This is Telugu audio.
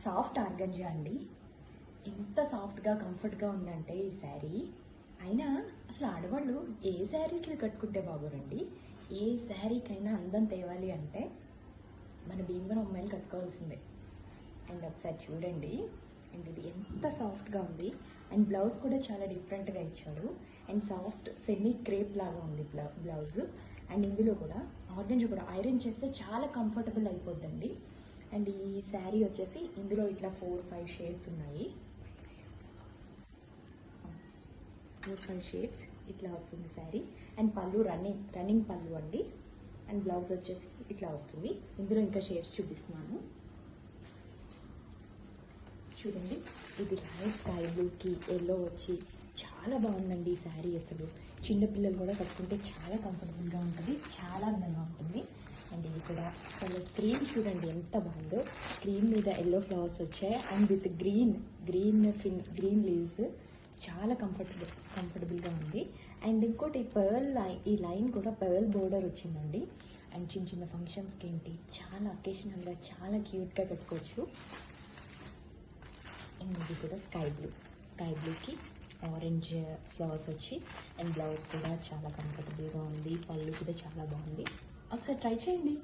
సాఫ్ట్ ఆర్గంజా అండి. ఎంత సాఫ్ట్గా కంఫర్ట్గా ఉందంటే ఈ శారీ. అయినా అసలు ఆడవాళ్ళు ఏ శారీస్లు కట్టుకుంటే బాగోరండి. ఏ శారీకైనా అందం తేవాలి అంటే మన భీమవరం అమ్మాయిలు కట్టుకోవాల్సిందే. అండ్ ఒకసారి చూడండి, అండ్ ఇది ఎంత సాఫ్ట్గా ఉంది. అండ్ బ్లౌజ్ కూడా చాలా డిఫరెంట్గా ఇచ్చాడు. అండ్ సాఫ్ట్ సెమీ క్రేప్ లాగా ఉంది బ్లౌజ్. అండ్ ఇందులో కూడా ఆర్గంజా కూడా ఐరన్ చేస్తే చాలా కంఫర్టబుల్ అయిపోద్దండి. అండ్ ఈ శారీ వచ్చేసి ఇందులో ఇట్లా 4-5 షేడ్స్ ఉన్నాయి. 4-5 షేడ్స్ ఇట్లా వస్తుంది శారీ. అండ్ పళ్ళు రన్నింగ్ పళ్ళు అండి. అండ్ బ్లౌజ్ వచ్చేసి ఇట్లా వస్తుంది. ఇందులో ఇంకా షేడ్స్ చూపిస్తున్నాను చూడండి. ఇది లైట్ స్కై బ్లూకి ఎల్లో వచ్చి చాలా బాగుందండి ఈ శారీ. అసలు చిన్నపిల్లలు కూడా కట్టుకుంటే చాలా కంఫర్టబుల్గా ఉంటుంది, చాలా అందంగా ఉంటుంది. అండ్ ఇది కూడా అసలు క్రీమ్ చూడండి ఎంత బాగుందో. క్రీమ్ మీద ఎల్లో ఫ్లవర్స్ వచ్చాయి అండ్ విత్ గ్రీన్ లీవ్స్. చాలా కంఫర్టబుల్గా ఉంది. అండ్ ఇంకోటి ఈ లైన్ కూడా పర్ల్ బోర్డర్ వచ్చిందండి. అండ్ చిన్న చిన్న ఫంక్షన్స్కి ఏంటి చాలా అకేషనల్గా చాలా క్యూట్గా కట్టుకోవచ్చు. అండ్ ఇది కూడా స్కై బ్లూకి ఆరెంజ్ ఫ్లవర్స్ వచ్చి అండ్ బ్లౌజ్ కూడా చాలా కంఫర్టబుల్గా ఉంది. పళ్ళు కూడా చాలా బాగుంది. ఒకసారి ట్రై చేయండి.